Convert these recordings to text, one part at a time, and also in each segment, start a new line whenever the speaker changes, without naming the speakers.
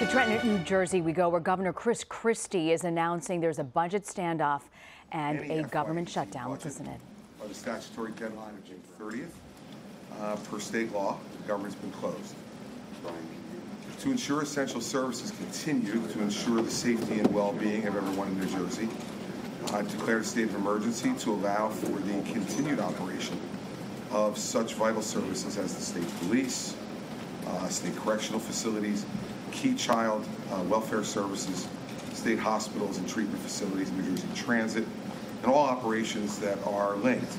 To Trenton, New Jersey we go, where Governor Christie is announcing there's a budget standoff and a government shutdown. Let's listen in.
By the statutory deadline of June 30th, per state law, the government's been closed. To ensure essential services continue to ensure the safety and well-being of everyone in New Jersey, declared a state of emergency to allow for the continued operation of such vital services as the state police, state correctional facilities, key child welfare services, state hospitals and treatment facilities, New Jersey Transit, and all operations that are linked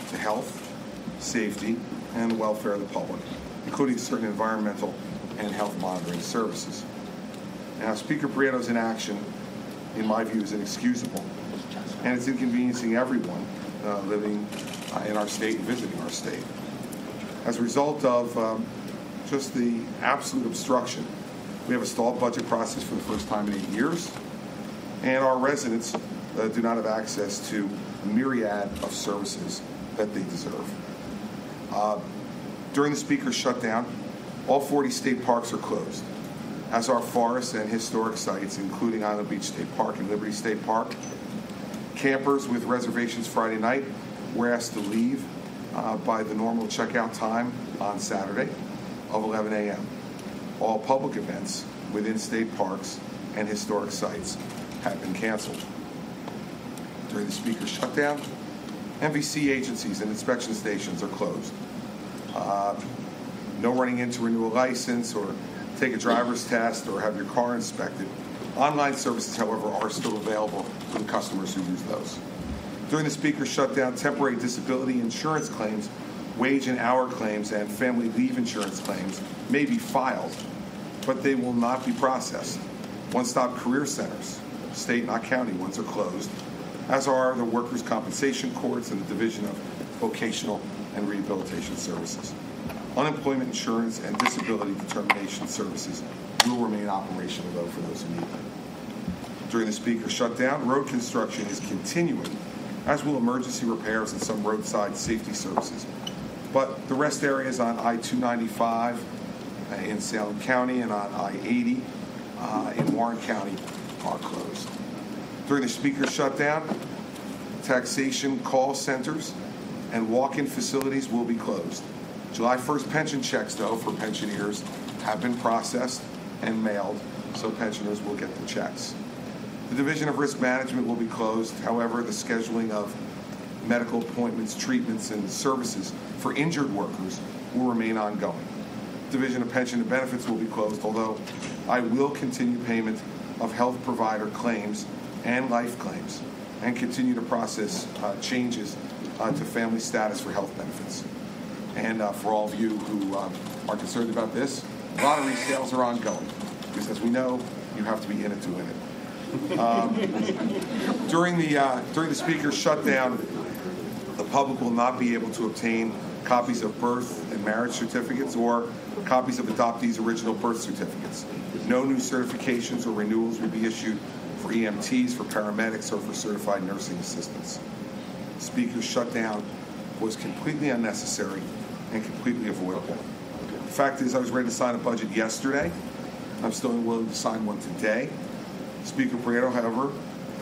to health, safety, and the welfare of the public, including certain environmental and health monitoring services. Now, Speaker Prieto's inaction, in my view, is inexcusable, and it's inconveniencing everyone living in our state and visiting our state. As a result of just the absolute obstruction, we have a stalled budget process for the first time in 8 years, and our residents do not have access to a myriad of services that they deserve. During the Speaker's shutdown, all 40 state parks are closed, as are forests and historic sites, including Island Beach State Park and Liberty State Park. Campers with reservations Friday night were asked to leave by the normal checkout time on Saturday of 11 a.m. All public events within state parks and historic sites have been canceled. During the Speaker's shutdown, MVC agencies and inspection stations are closed. No running in to renew a license or take a driver's test or have your car inspected. Online services, however, are still available for the customers who use those. During the Speaker's shutdown, temporary disability insurance claims, wage and hour claims, and family leave insurance claims may be filed, but they will not be processed. One-stop career centers, state not county ones, are closed, as are the workers' compensation courts and the Division of Vocational and Rehabilitation Services. Unemployment insurance and disability determination services will remain operational, though, for those who need them. During the Speaker's shutdown, road construction is continuing, as will emergency repairs and some roadside safety services. But the rest areas on I-295 in Salem County and on I-80 in Warren County are closed. During the Speaker's shutdown, taxation call centers and walk-in facilities will be closed. July 1st pension checks, though, for pensioners have been processed and mailed, so pensioners will get the checks. The Division of Risk Management will be closed. However, the scheduling of medical appointments, treatments, and services for injured workers will remain ongoing. The Division of Pension and Benefits will be closed, although I will continue payment of health provider claims and life claims and continue to process changes to family status for health benefits. And for all of you who are concerned about this, lottery sales are ongoing, because as we know, you have to be in it to win it. During the Speaker's shutdown, the public will not be able to obtain copies of birth and marriage certificates or copies of adoptees' original birth certificates. No new certifications or renewals will be issued for EMTs, for paramedics, or for certified nursing assistants. The Speaker's shutdown was completely unnecessary and completely avoidable. The fact is, I was ready to sign a budget yesterday. I'm still willing to sign one today. Speaker Prieto, however,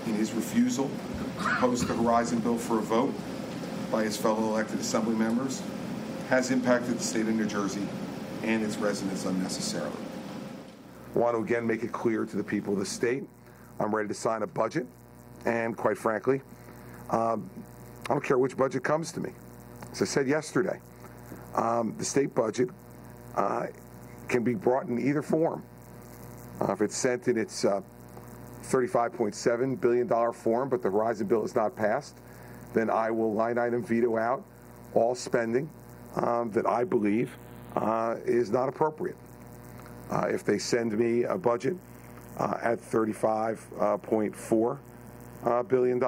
in his refusal to post the Horizon bill for a vote by his fellow elected assembly members, has impacted the state of New Jersey and its residents unnecessarily. I want to again make it clear to the people of the state, I'm ready to sign a budget, and quite frankly, I don't care which budget comes to me. As I said yesterday, the state budget can be brought in either form. If it's sent in its $35.7 billion form, but the Horizon bill is not passed, then I will line item veto out all spending that I believe is not appropriate. If they send me a budget at $35.4 billion,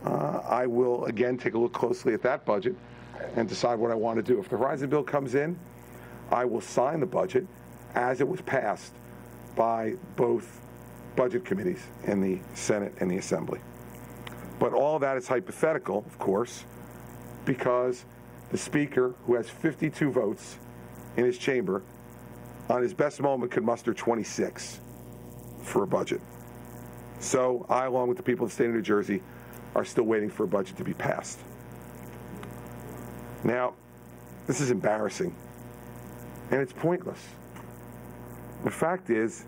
I will again take a look closely at that budget and decide what I want to do. If the Horizon bill comes in, I will sign the budget as it was passed by both budget committees in the Senate and the Assembly. But all of that is hypothetical, of course, because the Speaker, who has 52 votes in his chamber, on his best moment, could muster 26 for a budget. So I, along with the people of the state of New Jersey, are still waiting for a budget to be passed. Now, this is embarrassing, and it's pointless. The fact is,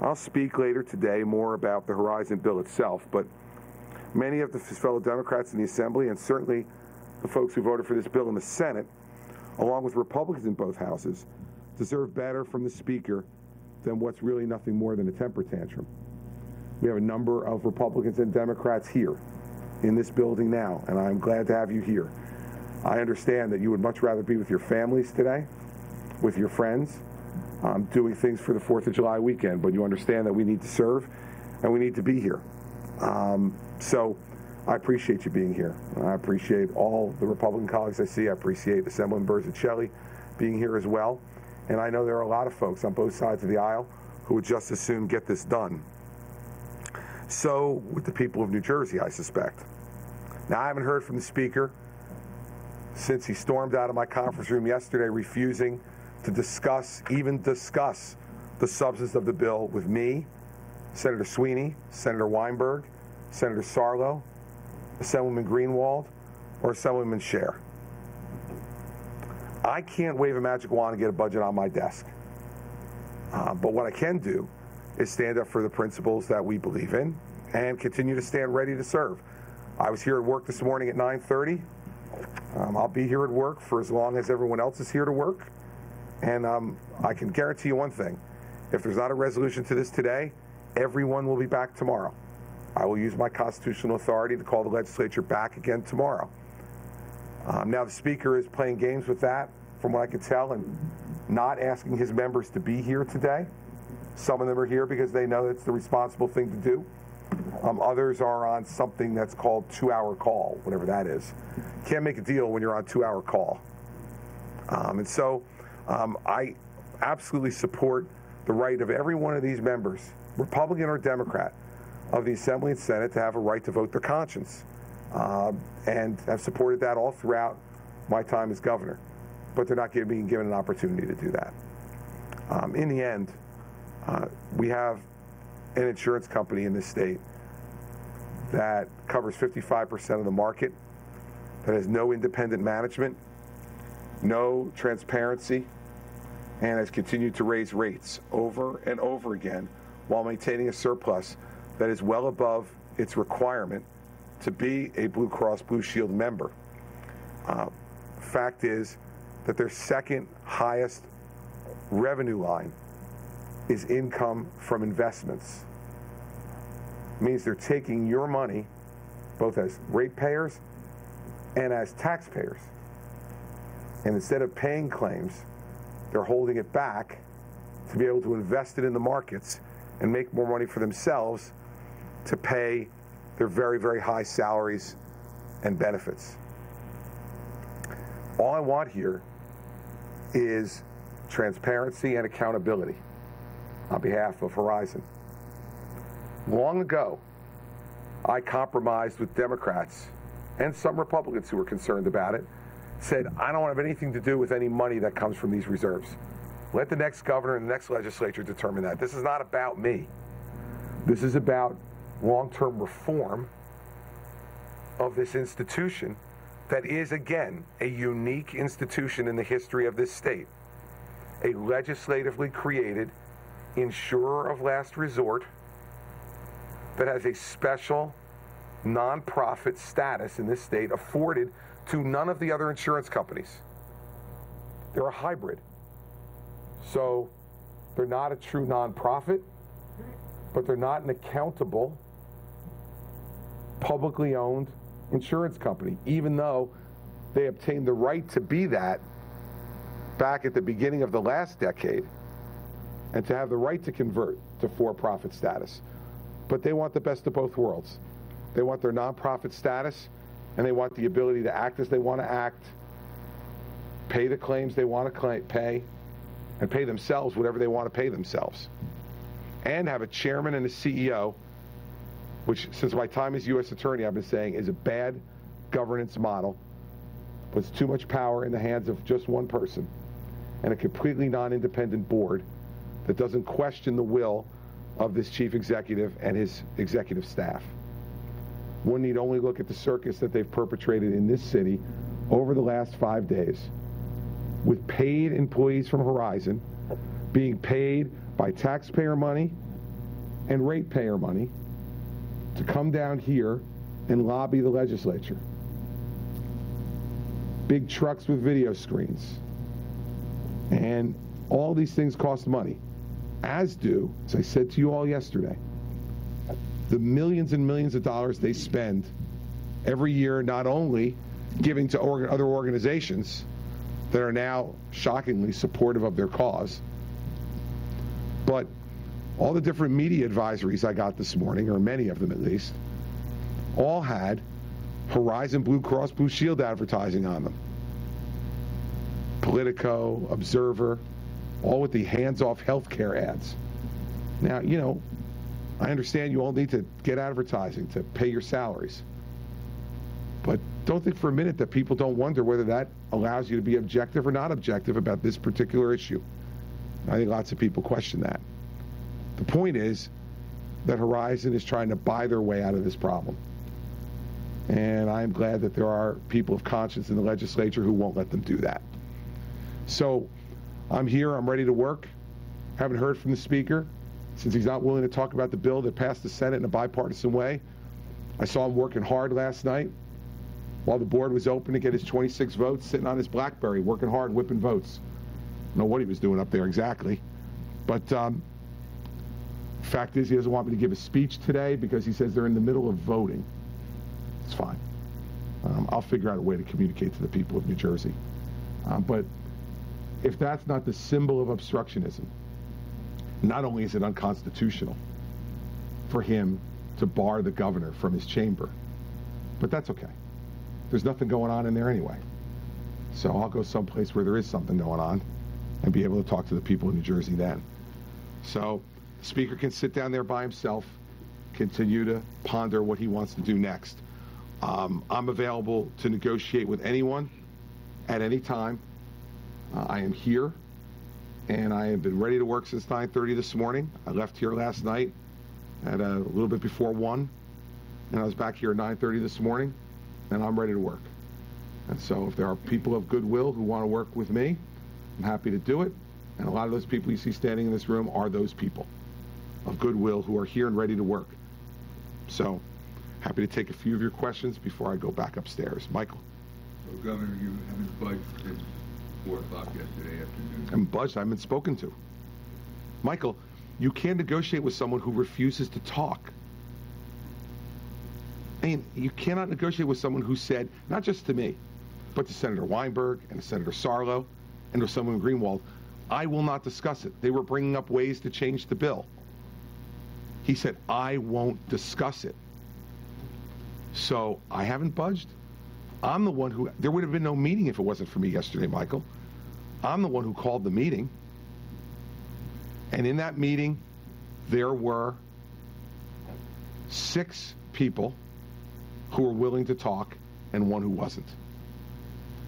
I'll speak later today more about the Horizon bill itself, but many of his fellow Democrats in the Assembly, and certainly the folks who voted for this bill in the Senate, along with Republicans in both houses, deserve better from the Speaker than what's really nothing more than a temper tantrum. We have a number of Republicans and Democrats here in this building now, and I'm glad to have you here. I understand that you would much rather be with your families today, with your friends, doing things for the 4th of July weekend, but you understand that we need to serve and we need to be here. So I appreciate you being here. I appreciate all the Republican colleagues I see. I appreciate Assemblyman Berzicelli being here as well. And I know there are a lot of folks on both sides of the aisle who would just as soon get this done. So with the people of New Jersey, I suspect. Now, I haven't heard from the Speaker since he stormed out of my conference room yesterday, refusing to even discuss the substance of the bill with me, Senator Sweeney, Senator Weinberg, Senator Sarlo, Assemblyman Greenwald, or Assemblyman Scher. I can't wave a magic wand and get a budget on my desk. But what I can do is stand up for the principles that we believe in and continue to stand ready to serve. I was here at work this morning at 9:30. I'll be here at work for as long as everyone else is here to work. And I can guarantee you one thing. If there's not a resolution to this today, everyone will be back tomorrow. I will use my constitutional authority to call the legislature back again tomorrow. Now, the Speaker is playing games with that, from what I can tell, and not asking his members to be here today. Some of them are here because they know it's the responsible thing to do. Others are on something that's called 2-hour call, whatever that is. Can't make a deal when you're on 2-hour call. And so I absolutely support the right of every one of these members, Republican or Democrat, of the Assembly and Senate to have a right to vote their conscience. And have supported that all throughout my time as governor. But they're not being given an opportunity to do that. In the end, we have an insurance company in this state that covers 55% of the market, that has no independent management, no transparency, and has continued to raise rates over and over again while maintaining a surplus that is well above its requirement to be a Blue Cross Blue Shield member. Fact is that their second highest revenue line is income from investments. It means they're taking your money, both as ratepayers and as taxpayers. And instead of paying claims, they're holding it back to be able to invest it in the markets and make more money for themselves to pay their very, very high salaries and benefits. All I want here is transparency and accountability on behalf of Horizon. Long ago, I compromised with Democrats and some Republicans who were concerned about it, said, I don't have anything to do with any money that comes from these reserves. Let the next governor and the next legislature determine that. This is not about me. This is about long-term reform of this institution that is, again, a unique institution in the history of this state. A legislatively created insurer of last resort that has a special nonprofit status in this state afforded to none of the other insurance companies. They're a hybrid. So they're not a true nonprofit, but they're not an accountable, publicly owned insurance company, even though they obtained the right to be that back at the beginning of the last decade and to have the right to convert to for-profit status. But they want the best of both worlds. They want their nonprofit status, and they want the ability to act as they want to act, pay the claims they want to pay, and pay themselves whatever they want to pay themselves. And have a chairman and a CEO, which since my time as U.S. Attorney I've been saying is a bad governance model, puts too much power in the hands of just one person,
and a completely non-independent board that doesn't question the will of this chief executive and his executive staff. One need only look at the circus that they've perpetrated in this city over the last 5 days, with paid employees from Horizon being paid by taxpayer money and ratepayer money to come down here and lobby the legislature. Big trucks with video screens. And all these things cost money, as do, as I said to you all yesterday, the millions and millions of dollars they spend every year, not only giving to other organizations that are now shockingly supportive of their cause, but all the different media advisories I got this morning, or many of them at least, all had Horizon Blue Cross Blue Shield advertising on them. Politico, Observer, all with the hands-off healthcare ads. Now, you know, I understand you all need to get advertising to pay your salaries. But don't think for a minute that people don't wonder whether that allows you to be objective or not objective about this particular issue. I think lots of people question that. The point is that Horizon is trying to buy their way out of this problem. And I'm glad that there are people of conscience in the legislature who won't let them do that. So I'm here, I'm ready to work. Haven't heard from the Speaker since he's not willing to talk about the bill that passed the Senate in a bipartisan way. I saw him working hard last night while the board was open to get his 26 votes, sitting on his BlackBerry, working hard, whipping votes. I don't know what he was doing up there exactly. But fact is, he doesn't want me to give a speech today because he says they're in the middle of voting. It's fine. I'll figure out a way to communicate to the people of New Jersey. But if that's not the symbol of obstructionism, not only is it unconstitutional for him to bar the governor from his chamber, but that's okay. There's nothing going on in there anyway. So I'll go someplace where there is something going on and be able to talk to the people of New Jersey then. So the Speaker can sit down there by himself, continue to ponder what he wants to do next. I'm available to negotiate with anyone at any time. I am here, and I have been ready to work since 9:30 this morning. I left here last night at a little bit before 1, and I was back here at 9:30 this morning, and I'm ready to work. And so if there are people of goodwill who want to work with me, I'm happy to do it. And a lot of those people you see standing in this room are those people of goodwill who are here and ready to work. So happy to take a few of your questions before I go back upstairs. Michael.
So, Governor, you haven't budged since 4 o'clock yesterday afternoon.
I haven't budged. I haven't been spoken to. Michael, you can't negotiate with someone who refuses to talk. I mean, you cannot negotiate with someone who said, not just to me, but to Senator Weinberg and to Senator Sarlo and to someone Greenwald, I will not discuss it. They were bringing up ways to change the bill. He said, I won't discuss it. So I haven't budged. I'm the one who, there would have been no meeting if it wasn't for me yesterday, Michael. I'm the one who called the meeting. And in that meeting, there were 6 people who were willing to talk and 1 who wasn't.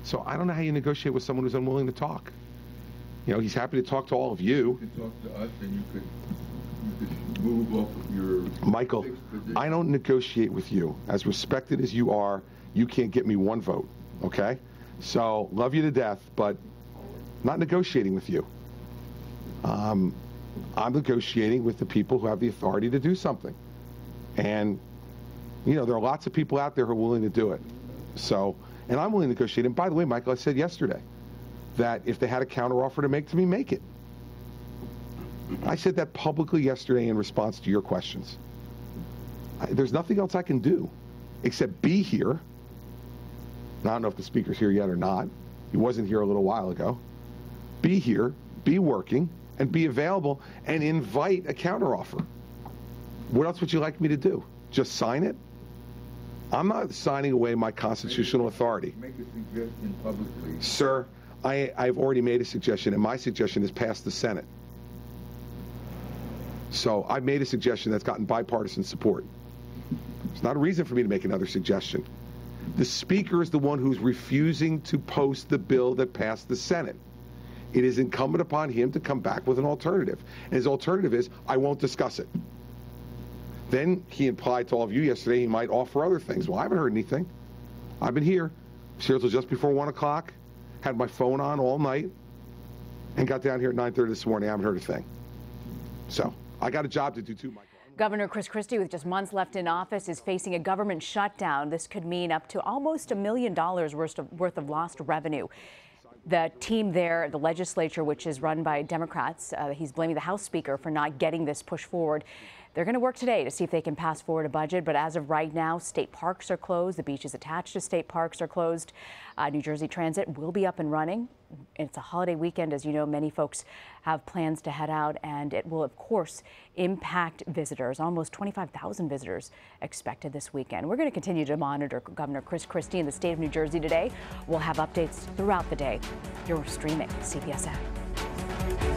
So I don't know how you negotiate with someone who's unwilling to talk. You know, he's happy to talk to all of you.
You could talk to us and you could move off of your...
Michael, I don't negotiate with you. As respected as you are, you can't get me 1 vote, okay? So, love you to death, but not negotiating with you. I'm negotiating with the people who have the authority to do something. And, you know, there are lots of people out there who are willing to do it. So, and I'm willing to negotiate. And by the way, Michael, I said yesterday that if they had a counteroffer to make to me, make it. I said that publicly yesterday in response to your questions. There's nothing else I can do except be here. Now, I don't know if the Speaker's here yet or not. He wasn't here a little while ago. Be here, be working, and be available, and invite a counteroffer. What else would you like me to do? Just sign it? I'm not signing away my constitutional authority.
Make a suggestion publicly.
Sir, I've already made a suggestion, and my suggestion has passed the Senate. So I've made a suggestion that's gotten bipartisan support. There's not a reason for me to make another suggestion. The Speaker is the one who's refusing to post the bill that passed the Senate. It is incumbent upon him to come back with an alternative. And his alternative is, I won't discuss it. Then he implied to all of you yesterday he might offer other things. Well, I haven't heard anything. I've been here until just before 1 o'clock, had my phone on all night, and got down here at 9:30 this morning. I haven't heard a thing. So I got a job to do too, Michael.
Governor Christie, with just months left in office, is facing a government shutdown. This could mean up to almost $1 million worth of lost revenue. The team there, the legislature, which is run by Democrats, he's blaming the House Speaker for not getting this push forward. They're going to work today to see if they can pass forward a budget. But as of right now, state parks are closed. The beaches attached to state parks are closed. New Jersey Transit will be up and running. It's a holiday weekend. As you know, many folks have plans to head out, and it will, of course, impact visitors. Almost 25,000 visitors expected this weekend. We're going to continue to monitor Governor Christie in the state of New Jersey today. We'll have updates throughout the day. You're streaming CBSN.